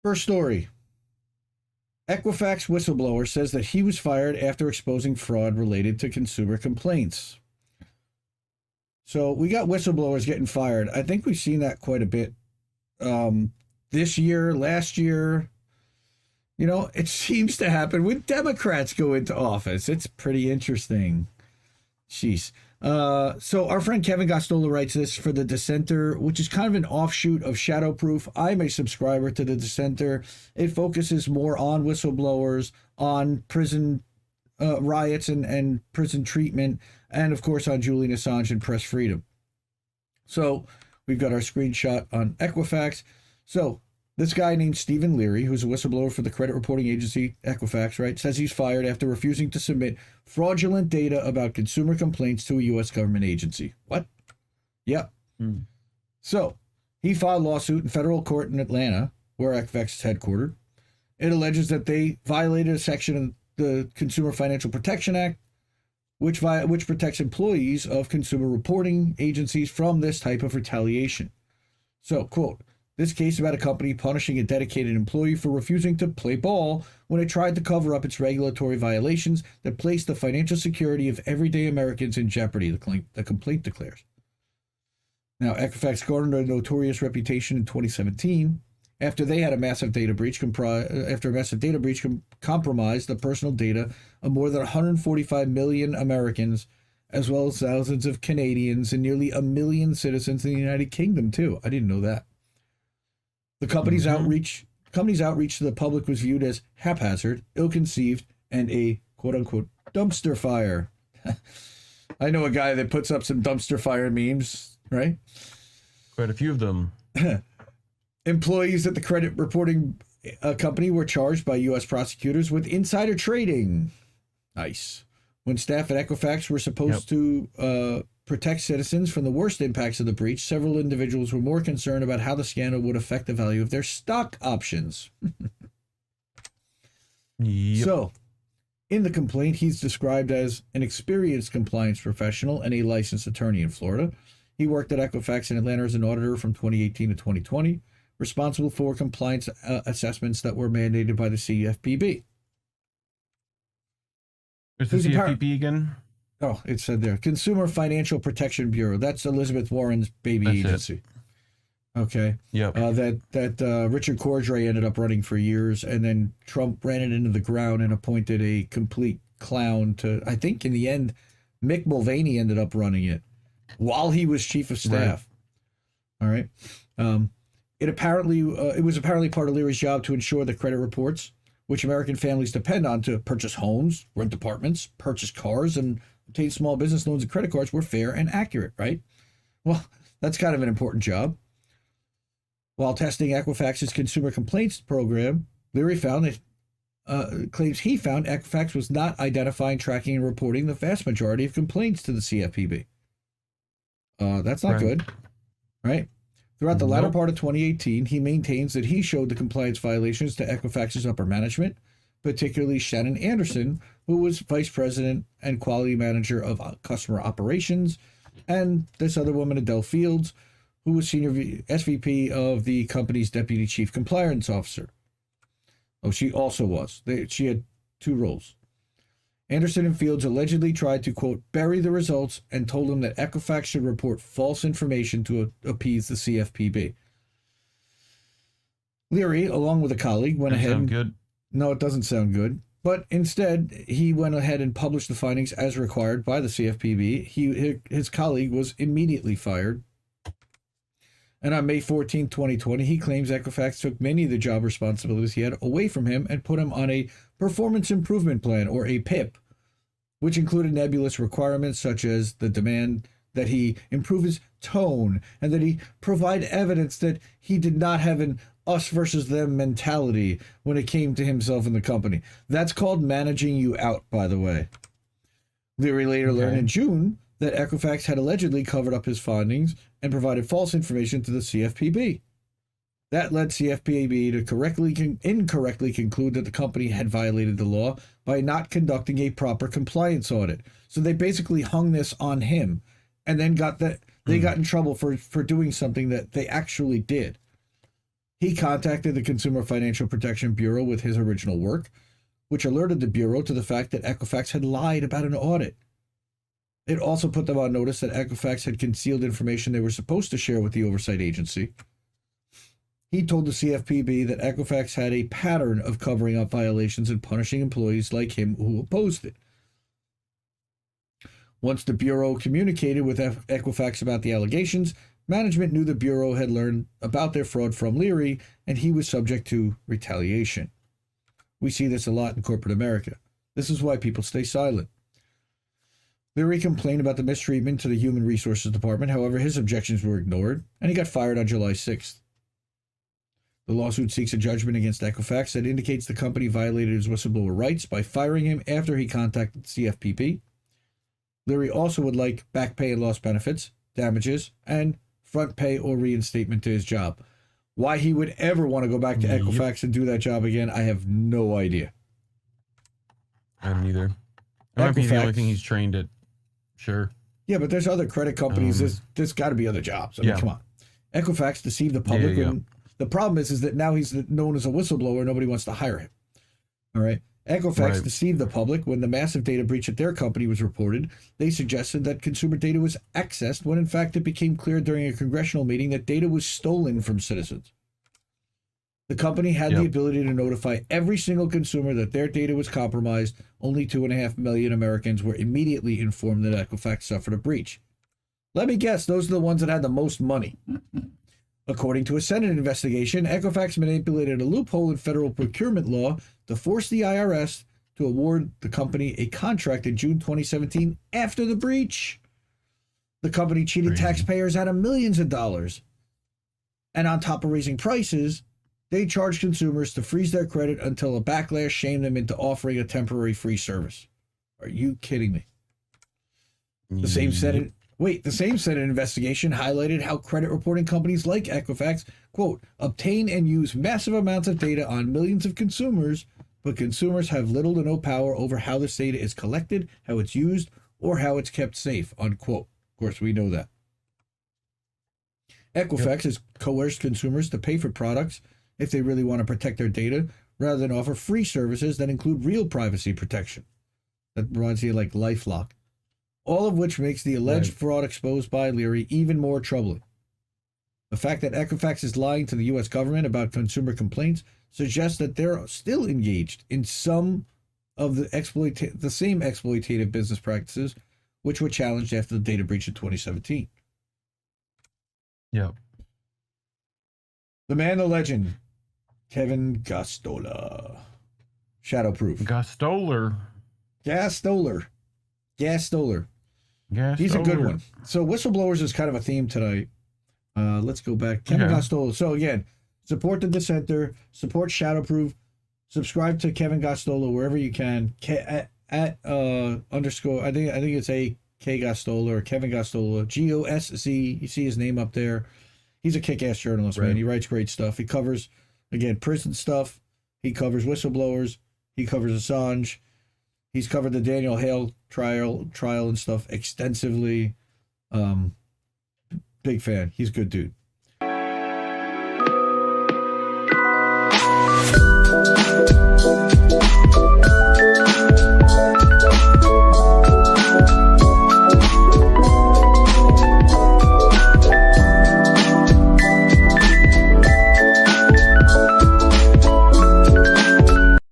First story. Equifax whistleblower says that he was fired after exposing fraud related to consumer complaints. So we got whistleblowers getting fired. I think we've seen that quite a bit this year, last year. You know, it seems to happen when Democrats go into office. It's pretty interesting. Jeez. So our friend Kevin Gosztola writes this for the Dissenter, which is kind of an offshoot of Shadowproof. I'm a subscriber to the Dissenter. It focuses more on whistleblowers, on prison riots and prison treatment, and of course on Julian Assange and press freedom. So we've got our screenshot on Equifax. So this guy named Stephen Leary, who's a whistleblower for the credit reporting agency Equifax, right, says he's fired after refusing to submit fraudulent data about consumer complaints to a U.S. government agency. What? Yep. So he filed a lawsuit in federal court in Atlanta, where Equifax is headquartered. It alleges that they violated a section of the Consumer Financial Protection Act, which protects employees of consumer reporting agencies from this type of retaliation. So, quote, this case about a company punishing a dedicated employee for refusing to play ball when it tried to cover up its regulatory violations that placed the financial security of everyday Americans in jeopardy, the complaint declares. Now, Equifax garnered a notorious reputation in 2017 after they had a massive data breach compromised the personal data of more than 145 million Americans, as well as thousands of Canadians and nearly 1 million citizens in the United Kingdom, too. I didn't know that. The company's outreach to the public was viewed as haphazard, ill-conceived, and a quote-unquote dumpster fire. I know a guy that puts up some dumpster fire memes, right? Quite a few of them. Employees at the credit reporting company were charged by U.S. prosecutors with insider trading. Nice. When staff at Equifax were supposed to protect citizens from the worst impacts of the breach, several individuals were more concerned about how the scandal would affect the value of their stock options. So, in the complaint, he's described as an experienced compliance professional and a licensed attorney in Florida. He worked at Equifax in Atlanta as an auditor from 2018 to 2020, responsible for compliance assessments that were mandated by the CFPB. Where's the CFPB again? Oh, it said there. Consumer Financial Protection Bureau. That's Elizabeth Warren's baby agency. Okay. Yep. That Richard Cordray ended up running for years, and then Trump ran it into the ground and appointed a complete clown to, I think in the end, Mick Mulvaney ended up running it while he was chief of staff. Right. All right. It was apparently part of Leary's job to ensure that credit reports, which American families depend on to purchase homes, rent apartments, purchase cars, and obtain small business loans and credit cards, were fair and accurate, right? Well, that's kind of an important job. While testing Equifax's consumer complaints program, Leary claims he found Equifax was not identifying, tracking, and reporting the vast majority of complaints to the CFPB. That's not good, right? Throughout the latter part of 2018, he maintains that he showed the compliance violations to Equifax's upper management, particularly Shannon Anderson, who was vice president and quality manager of customer operations, and this other woman, Adele Fields, who was senior SVP of the company's deputy chief compliance officer. Oh, she also was. She had two roles. Anderson and Fields allegedly tried to, quote, bury the results and told him that Equifax should report false information to appease the CFPB. Leary, along with a colleague, went ahead. Sound good? No, it doesn't sound good. But instead, he went ahead and published the findings as required by the CFPB. His colleague was immediately fired. And on May 14, 2020, he claims Equifax took many of the job responsibilities he had away from him and put him on a performance improvement plan, or a PIP, which included nebulous requirements such as the demand that he improve his tone and that he provide evidence that he did not have an us versus them mentality when it came to himself and the company. That's called managing you out, by the way. Leary later learned in June that Equifax had allegedly covered up his findings and provided false information to the CFPB. That led CFPB to incorrectly conclude that the company had violated the law by not conducting a proper compliance audit. So they basically hung this on him, and then got in trouble for doing something that they actually did. He contacted the Consumer Financial Protection Bureau with his original work, which alerted the Bureau to the fact that Equifax had lied about an audit. It also put them on notice that Equifax had concealed information they were supposed to share with the oversight agency. He told the CFPB that Equifax had a pattern of covering up violations and punishing employees like him who opposed it. Once the Bureau communicated with Equifax about the allegations, management knew the Bureau had learned about their fraud from Leary, and he was subject to retaliation. We see this a lot in corporate America. This is why people stay silent. Leary complained about the mistreatment to the Human Resources Department. However, his objections were ignored, and he got fired on July 6th. The lawsuit seeks a judgment against Equifax that indicates the company violated his whistleblower rights by firing him after he contacted the CFPB. Leary also would like back pay and lost benefits, damages, and front pay or reinstatement to his job. Why he would ever want to go back to Equifax and do that job again, I have no idea. I don't either. That might be the only thing he's trained at. Sure. Yeah, but there's other credit companies. There's got to be other jobs. I mean, come on. Equifax deceived the public. The problem is that now he's known as a whistleblower. Nobody wants to hire him. All right. Equifax deceived the public when the massive data breach at their company was reported. They suggested that consumer data was accessed when in fact it became clear during a congressional meeting that data was stolen from citizens. The company had the ability to notify every single consumer that their data was compromised. Only 2.5 million Americans were immediately informed that Equifax suffered a breach. Let me guess, those are the ones that had the most money. According to a Senate investigation, Equifax manipulated a loophole in federal procurement law to force the IRS to award the company a contract in June 2017 after the breach. The company cheated taxpayers out of millions of dollars. And on top of raising prices, they charged consumers to freeze their credit until a backlash shamed them into offering a temporary free service. Are you kidding me? The same Senate investigation highlighted how credit reporting companies like Equifax, quote, obtain and use massive amounts of data on millions of consumers, but consumers have little to no power over how this data is collected, how it's used, or how it's kept safe, unquote. Of course, we know that. Equifax has coerced consumers to pay for products if they really want to protect their data, rather than offer free services that include real privacy protection. That reminds you like LifeLock. All of which makes the alleged fraud exposed by Leary even more troubling. The fact that Equifax is lying to the U.S. government about consumer complaints suggests that they're still engaged in some of the same exploitative business practices, which were challenged after the data breach in 2017. Yep. The man, the legend, Kevin Gosztola. Shadowproof. Gosztola. He's a good one. So whistleblowers is kind of a theme tonight. Let's go back. Kevin Gosztola. So again, support the Dissenter, support Shadowproof, subscribe to Kevin Gosztola wherever you can. Underscore. I think it's a K Gosztola or Kevin Gosztola. GOSC. You see his name up there. He's a kick-ass journalist, man. He writes great stuff. He covers, again, prison stuff. He covers whistleblowers. He covers Assange. He's covered the Daniel Hale trial and stuff extensively. Big fan. He's a good dude.